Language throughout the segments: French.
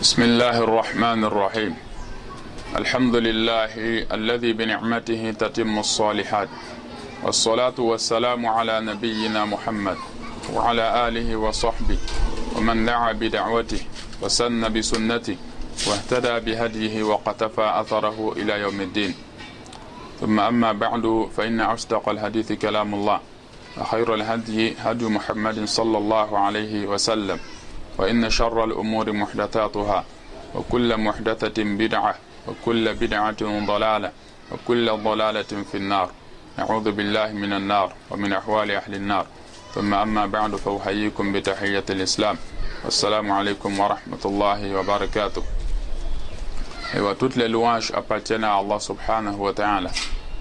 بسم الله الرحمن الرحيم. الحمد لله الذي بنعمته تتم الصالحات، والصلاة والسلام على نبينا محمد وعلى آله وصحبه ومن دعا بدعوته وسن بسنته واهتدى بهديه وقتفى أثره إلى يوم الدين. ثم أما بعد، فإن أصدق الحديث كلام الله، وخير الهدي هدي محمد صلى الله عليه وسلم، وإن شر الأمور محدثاتها، وكل محدثة بدعة، وكل بدعة ضلالة، وكل ضلالة في النار. نعوذ بالله من النار ومن أحوال أهل النار. ثم أما بعد، فأحييكم بتحية الإسلام، والسلام عليكم ورحمة الله وبركاته. Et toutes les louanges appartiennent à Allah subhanahu wa ta'ala,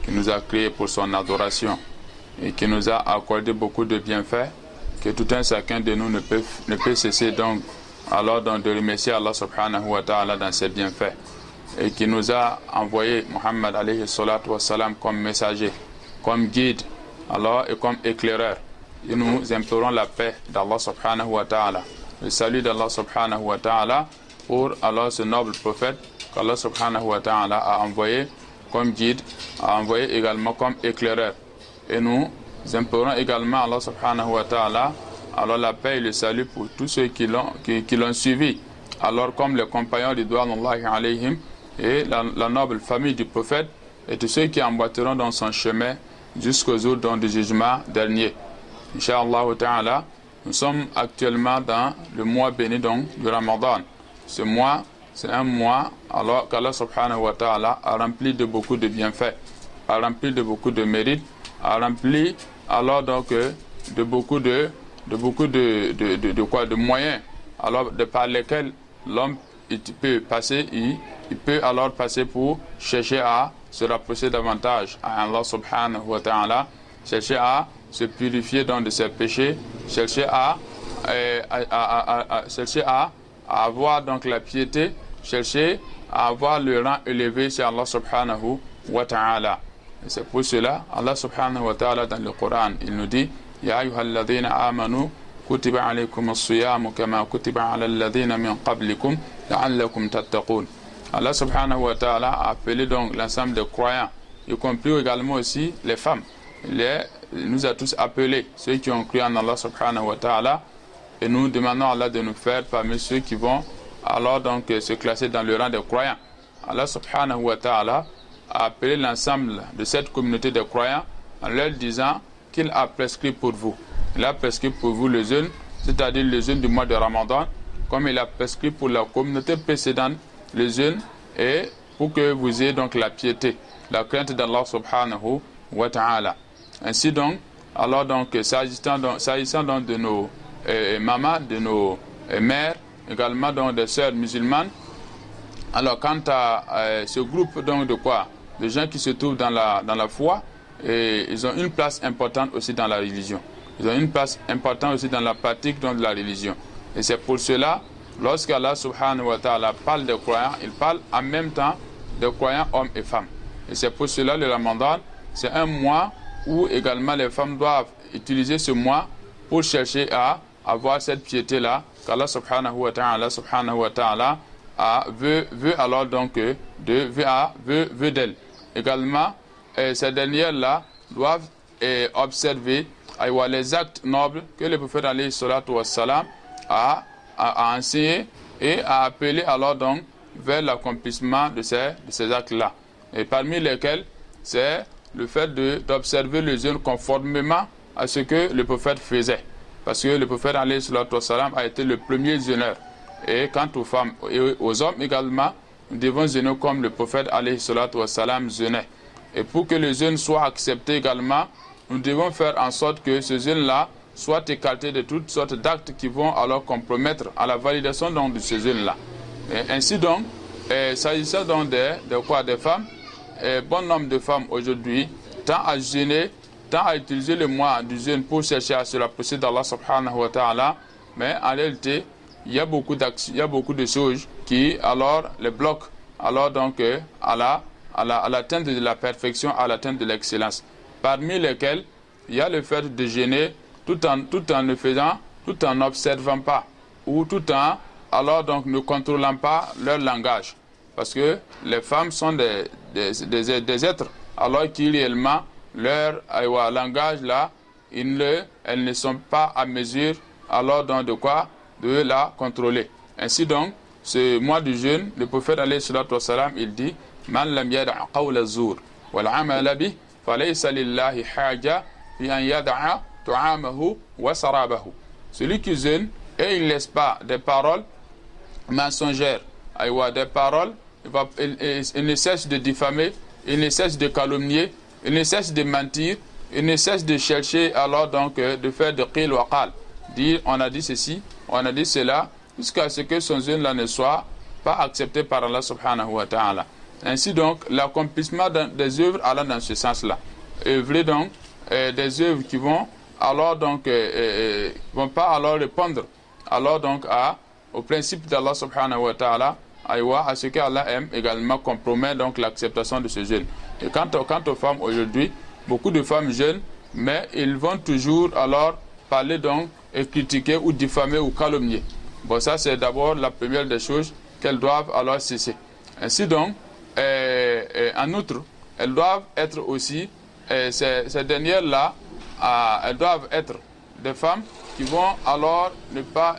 qui nous a créés pour son adoration et qui nous a accordé beaucoup de bienfaits, que tout un chacun de nous ne peut cesser donc de remercier Allah subhanahu wa ta'ala dans ses bienfaits, et qui nous a envoyé Muhammad alayhi salatu wa salam comme messager, comme guide et comme éclaireur. Et nous implorons la paix d'Allah subhanahu wa ta'ala, le salut d'Allah subhanahu wa ta'ala pour ce noble prophète qu'Allah subhanahu wa ta'ala a envoyé comme guide, a envoyé également comme éclaireur. Et nous implorons également Allah subhanahu wa ta'ala la paix et le salut pour tous ceux qui l'ont suivi, comme les compagnons ridwanullahi alayhim et la noble famille du prophète, et tous ceux qui emboîteront dans son chemin jusqu'au jour du jugement dernier. Inch'Allah ta'ala, nous sommes actuellement dans le mois béni du Ramadan. Ce mois, c'est un mois qu'Allah subhanahu wa ta'ala a rempli de beaucoup de bienfaits, a rempli de beaucoup de mérites, a rempli de beaucoup de moyens, par lesquels l'homme peut passer pour chercher à se rapprocher davantage à Allah subhanahu wa ta'ala, chercher à se purifier de ses péchés, chercher à avoir donc la piété, chercher à avoir le rang élevé chez Allah subhanahu wa ta'ala. Et c'est pour cela, Allah subhanahu wa ta'ala dans le Coran, il nous dit: Ya ayyuhalladhina amanu kutiba alaykum as-siyamu kama kutiba ala alladhina min qablikum la'allakum tattaqun. Allah subhanahu wa ta'ala a appelé donc l'ensemble des croyants, y compris également aussi les femmes. Il nous a tous appelés, ceux qui ont cru en Allah subhanahu wa ta'ala, et nous demandons à Allah de nous faire parmi ceux qui vont se classer dans le rang des croyants. Allah subhanahu wa ta'ala a appelé l'ensemble de cette communauté de croyants en leur disant qu'il a prescrit pour vous. Il a prescrit pour vous le jeûne, c'est-à-dire le jeûne du mois de Ramadan, comme il a prescrit pour la communauté précédente le jeûne, et pour que vous ayez donc la piété, la crainte d'Allah subhanahu wa ta'ala. Ainsi donc, s'agissant donc de nos mamans, de nos mères, également donc des sœurs musulmanes, quant à ce groupe donc de gens qui se trouvent dans la foi, et ils ont une place importante aussi dans la religion. Ils ont une place importante aussi dans la pratique de la religion. Et c'est pour cela, lorsqu'Allah subhanahu wa ta'ala parle des croyants, il parle en même temps des croyants hommes et femmes. Et c'est pour cela le Ramadan, c'est un mois où également les femmes doivent utiliser ce mois pour chercher à avoir cette piété-là qu'Allah subhanahu wa ta'ala veut d'elle. Également, ces dernières-là doivent observer les actes nobles que le prophète alayhi salatu wa salam a enseigné et a appelé vers l'accomplissement de ces actes-là. Et parmi lesquels, c'est le fait d'observer le jeûne conformément à ce que le prophète faisait. Parce que le prophète alayhi salatu wa salam a été le premier jeûneur. Et quant aux femmes et aux hommes également, nous devons jeûner comme le prophète alayhi salatu wa salam jeûnait. Et pour que le jeûne soit accepté également, nous devons faire en sorte que ce jeûne-là soit écarté de toutes sortes d'actes qui vont compromettre à la validation de ce jeûne-là. Ainsi donc, s'agissant donc des femmes, bon nombre de femmes aujourd'hui tend à jeûner, tend à utiliser le mois du jeûne pour chercher à se rapprocher d'Allah subhanahu wa ta'ala, mais en réalité, il y a beaucoup de choses qui les bloquent à l'atteinte de la perfection, à l'atteinte de l'excellence. Parmi lesquelles il y a le fait de jeûner tout en n'observant pas, ou tout en alors donc ne contrôlant pas leur langage. Parce que les femmes sont des êtres, alors qui réellement, leur langage là, elles ne sont pas à mesure, alors donc de quoi? De la contrôler. Ainsi donc, ce mois du jeûne, le prophète alayhi salatu wassalam, il dit, Man lam yada'a qawla az-zur wal 'amala bih falaysa lillahi haja fi an yada'a ta'amahu wa sarabahu. Celui qui jeûne et il ne laisse pas des paroles mensongères, des paroles, il ne cesse de diffamer, il ne cesse de calomnier, il ne cesse de mentir, il ne cesse de chercher alors donc de faire de qil wa qal, dire on a dit ceci, on a dit cela, jusqu'à ce que son jeûne là ne soit pas accepté par Allah subhanahu wa ta'ala. Ainsi donc, l'accomplissement des œuvres allant dans ce sens-là. Œuvrer donc des œuvres qui vont alors donc vont pas alors répondre alors donc au principe d'Allah subhanahu wa ta'ala, à ce qu'Allah aime, également compromet donc l'acceptation de ce jeûne. Et quant aux femmes aujourd'hui, beaucoup de femmes jeûnent, mais ils vont toujours alors parler donc et critiquer ou diffamer ou calomnier. Bon, ça c'est d'abord la première des choses qu'elles doivent alors cesser. Ainsi donc, en outre, elles doivent être aussi, ces dernières-là, elles doivent être des femmes qui vont alors ne pas,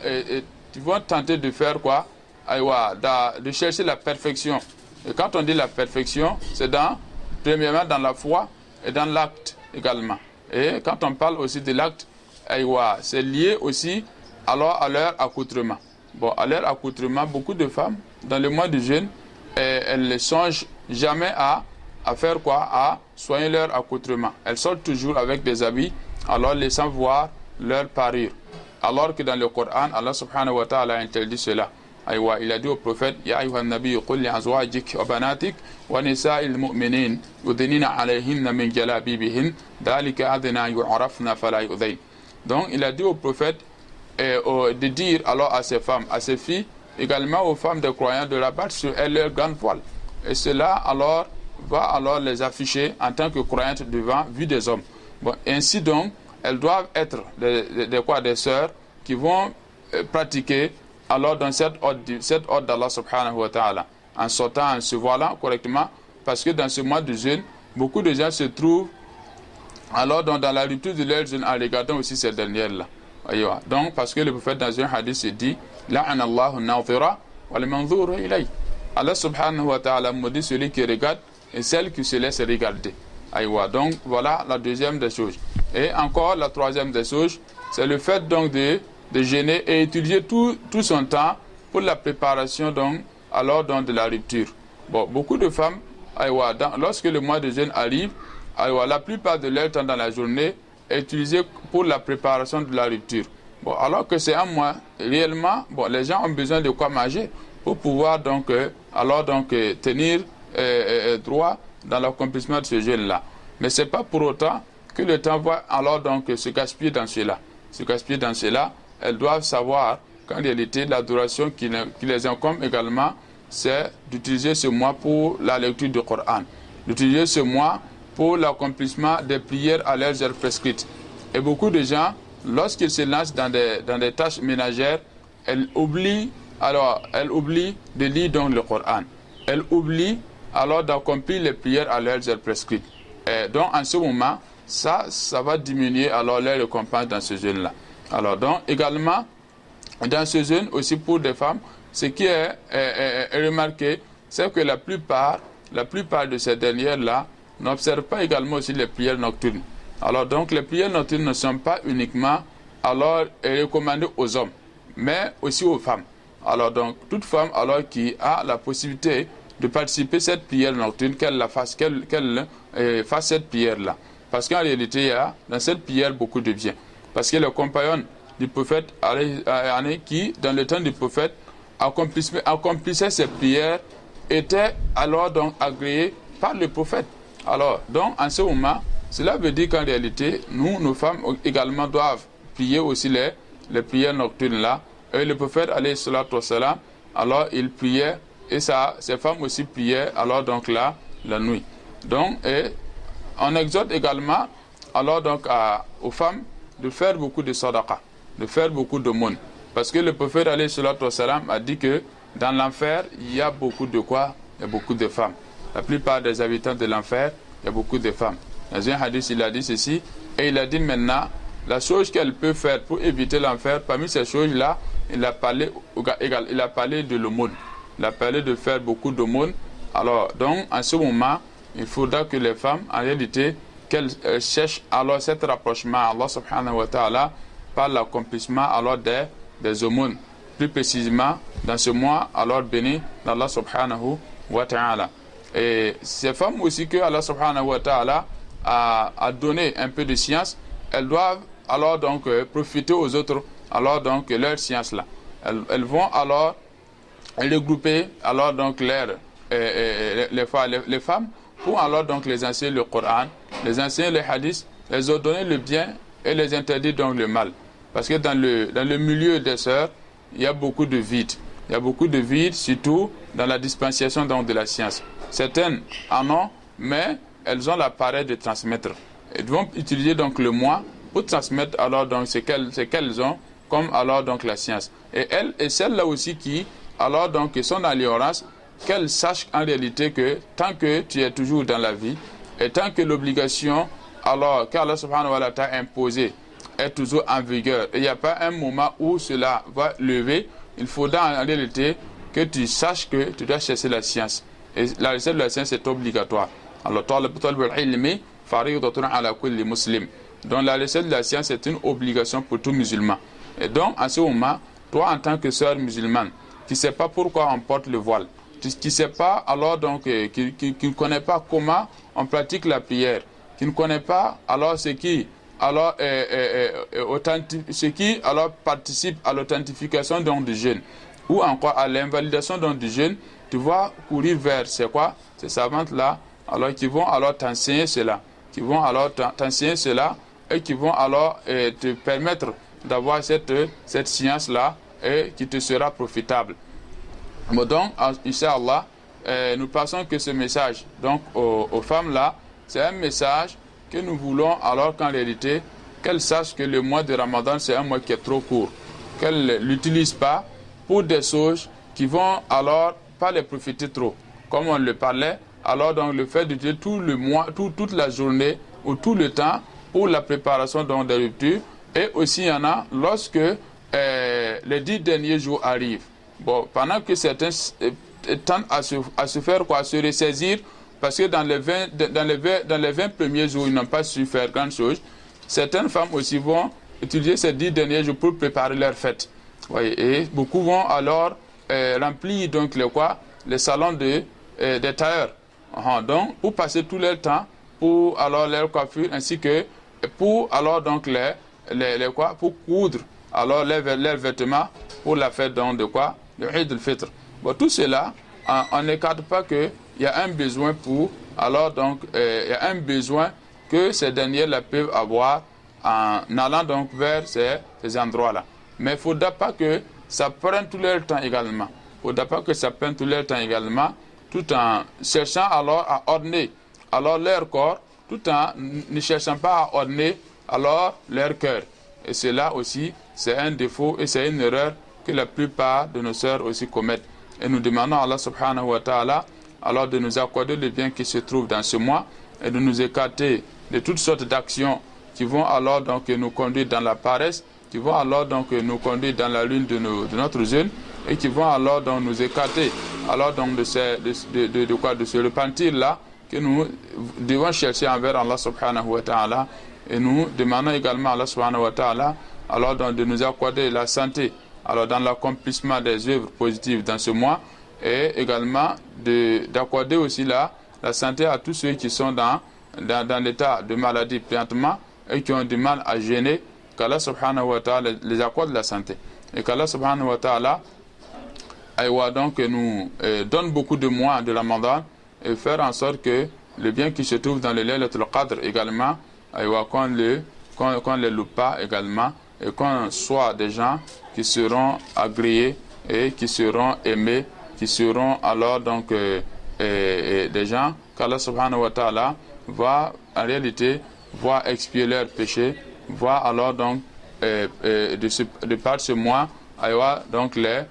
qui vont tenter de faire quoi? De chercher la perfection. Et quand on dit la perfection, c'est premièrement dans la foi et dans l'acte également. Et quand on parle aussi de l'acte, c'est lié aussi alors à leur accoutrement. Bon, à leur accoutrement, beaucoup de femmes, dans le mois du jeûne, elles ne songent jamais à faire quoi? À soigner leur accoutrement. Elles sortent toujours avec des habits, alors laissant voir leur parure. Alors que dans le Coran, Allah subhanahu wa ta'ala interdit cela. Il a dit au prophète, Ya ayyuhan nabi, qul li azwajik wa banatik wa nisa'il mu'minin yudnina alayhinna min jalabibihin dhalika adna yu'rafna fala yu'dayn. Donc il a dit au prophète de dire alors à ses femmes, à ses filles, également aux femmes des croyants, de rabattre sur elles leur grande voile. Et cela alors va alors les afficher en tant que croyantes devant vue des hommes. Bon, ainsi donc, elles doivent être des sœurs qui vont pratiquer alors dans cette ordre d'Allah subhanahu wa ta'ala, en sortant, en se voilant correctement, parce que dans ce mois de jeûne, beaucoup de gens se trouvent alors dans la rupture de leur jeûne en regardant aussi ces dernières-là. Donc, parce que le prophète dans un hadith se dit, La'ana Allahu an-nadhira wa al-manzura ilay. Allah subhanahu wa ta'ala maudit celui qui regarde et celle qui se laisse regarder. Donc, voilà la deuxième des choses. Et encore, la troisième des choses, c'est le fait donc de jeûner et utiliser tout son temps pour la préparation donc, alors donc, de la rupture. Bon, beaucoup de femmes, lorsque le mois de jeûne arrive, la plupart de leur temps dans la journée est utilisé pour la préparation de la rupture. Bon, alors que c'est un mois, réellement, bon, les gens ont besoin de quoi manger pour pouvoir donc, tenir droit dans l'accomplissement de ce jeûne-là. Mais ce n'est pas pour autant que le temps va alors donc se gaspiller dans cela. Se gaspiller dans cela, elles doivent savoir qu'en réalité, l'adoration qui les incombe également, c'est d'utiliser ce mois pour la lecture du Coran, d'utiliser ce mois pour l'accomplissement des prières à l'heure prescrites. Et beaucoup de gens, lorsqu'ils se lancent dans des tâches ménagères, elles oublient de lire donc le Coran. Elles oublient alors d'accomplir les prières à l'heure prescrites. Et donc en ce moment, ça va diminuer alors les récompenses dans ce jeûne-là. Alors donc également, dans ce jeûne aussi pour des femmes, ce qui est remarqué, c'est que la plupart de ces dernières-là n'observent pas également aussi les prières nocturnes. Alors donc les prières nocturnes ne sont pas uniquement alors recommandées aux hommes, mais aussi aux femmes. Alors donc toute femme alors qui a la possibilité de participer à cette prière nocturne, qu'elle fasse cette prière-là. Parce qu'en réalité, il y a dans cette prière beaucoup de bien. Parce que les compagnons du prophète qui, dans le temps du prophète, accomplissaient ces prières, étaient alors donc agréés par le prophète. Alors, donc, en ce moment, cela veut dire qu'en réalité, nos femmes également doivent prier aussi les prières nocturnes là. Et le prophète, alayhi salatu wassalam, alors il priait, et ces femmes aussi priaient, alors donc là, la nuit. Donc, et on exhorte également, alors donc aux femmes, de faire beaucoup de sadaqa, de faire beaucoup d'aumônes. Parce que le prophète alayhi salatu wassalam a dit que dans l'enfer, il y a beaucoup de quoi? Il y a beaucoup de femmes. La plupart des habitants de l'enfer, il y a beaucoup de femmes. Dans un hadith, il a dit ceci, et il a dit maintenant, la chose qu'elle peut faire pour éviter l'enfer, parmi ces choses-là, il a parlé de l'aumône. Il a parlé de faire beaucoup d'aumône. Alors, donc, en ce moment, il faudra que les femmes, en réalité, qu'elles cherchent alors cet rapprochement à Allah subhanahu wa ta'ala par l'accomplissement alors des aumônes. Plus précisément, dans ce mois, alors béni d'Allah subhanahu wa ta'ala. Et ces femmes aussi que Allah subhanahu wa ta'ala a donné un peu de science, elles doivent alors donc profiter aux autres, alors donc leur science là. Elles vont alors regrouper alors donc les femmes pour alors donc les enseigner le Coran, les enseigner les hadiths, les ordonner le bien et les interdire donc le mal. Parce que dans le milieu des sœurs, il y a beaucoup de vide. Il y a beaucoup de vide, surtout dans la dispensation donc de la science. Certaines en ont, mais elles ont l'appareil de transmettre. Elles vont utiliser donc le moi pour transmettre alors donc ce qu'elles ont, comme alors donc la science. Et elles, et celles-là aussi qui, alors donc sont dans l'ignorance, qu'elles sachent en réalité que tant que tu es toujours dans la vie, et tant que l'obligation, alors qu'Allah subhanahu wa ta'ala t'a imposé, est toujours en vigueur, et il n'y a pas un moment où cela va lever, il faudra en réalité que tu saches que tu dois chercher la science. Et la recherche de la science est obligatoire. Alors, donc la recherche de la science est une obligation pour tout musulman. Et donc, en ce moment, toi en tant que sœur musulmane, qui ne sais pas pourquoi on porte le voile, qui ne sait pas, alors donc, qui ne connaît pas comment on pratique la prière, qui ne connaît pas alors ce qui alors participe à l'authentification donc du jeûne, ou encore à l'invalidation donc du jeûne, tu vas courir vers c'est quoi ces savantes là, alors qui vont alors t'enseigner cela, et qui vont alors te permettre d'avoir cette science là et qui te sera profitable. Bon, donc Inch'Allah, nous pensons que ce message donc aux femmes là, c'est un message que nous voulons alors qu'en réalité qu'elles sachent que le mois de Ramadan c'est un mois qui est trop court, qu'elles ne l'utilisent pas pour des choses qui vont alors pas les profiter trop. Comme on le parlait, alors donc le fait d'utiliser tout le mois, toute la journée ou tout le temps pour la préparation donc des ruptures, et aussi il y en a lorsque les 10 derniers jours arrivent. Bon, pendant que certains tendent à se faire quoi, à se ressaisir, parce que dans les 20 premiers jours, ils n'ont pas su faire grand chose. Certaines femmes aussi vont utiliser ces 10 derniers jours pour préparer leur fête. Oui, et beaucoup vont alors remplir donc les salons des tailleurs. Donc, pour passer tout leur temps, pour alors leur coiffure, ainsi que pour alors donc pour coudre alors leurs vêtements pour la fête donc de quoi? Le Eid al-Fitr. Bon, tout cela, on n'écarte pas qu'il y a un besoin pour, alors donc, il y a un besoin que ces derniers-là peuvent avoir en allant donc vers ces endroits-là. Mais il ne faudra pas que ça prenne tout leur temps également. Tout en cherchant alors à orner alors leur corps, tout en ne cherchant pas à orner alors leur cœur. Et cela aussi, c'est un défaut et c'est une erreur que la plupart de nos sœurs aussi commettent. Et nous demandons à Allah subhanahu wa ta'ala alors de nous accorder le bien qui se trouve dans ce mois et de nous écarter de toutes sortes d'actions qui vont alors donc nous conduire dans la paresse, qui vont alors donc nous conduire dans la lune de notre jeûne, et qui vont alors donc nous écarter alors donc de ce repentir là que nous devons chercher envers Allah subhanahu wa ta'ala. Et nous demandons également à Allah subhanahu wa ta'ala alors donc de nous accorder la santé alors dans l'accomplissement des œuvres positives dans ce mois, et également d'accorder aussi la santé à tous ceux qui sont dans l'état de maladie présentement et qui ont du mal à jeûner, qu'Allah subhanahu wa ta'ala les accorde la santé, et qu'Allah subhanahu wa ta'ala donc nous donne beaucoup de mois de Ramadan, et faire en sorte que le bien qui se trouve dans le Laylatul Qadr également, qu'on ne les loupe pas également, et qu'on soit des gens qui seront agréés et qui seront aimés, qui seront alors donc des gens qu'Allah subhanahu wa ta'ala va en réalité voir expier leurs péchés, va alors donc de par ce mois donc les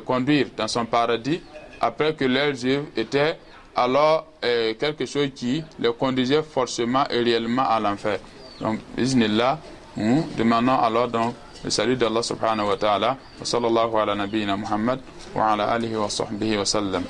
conduire dans son paradis, après que leurs œuvres étaient alors quelque chose qui les conduisait forcément et réellement à l'enfer. Donc, bismillah, nous demandons alors donc le salut d'Allah subhanahu wa ta'ala. Wa sallallahu ala nabiyyina Muhammad wa ala alihi wa sahbihi wa sallam.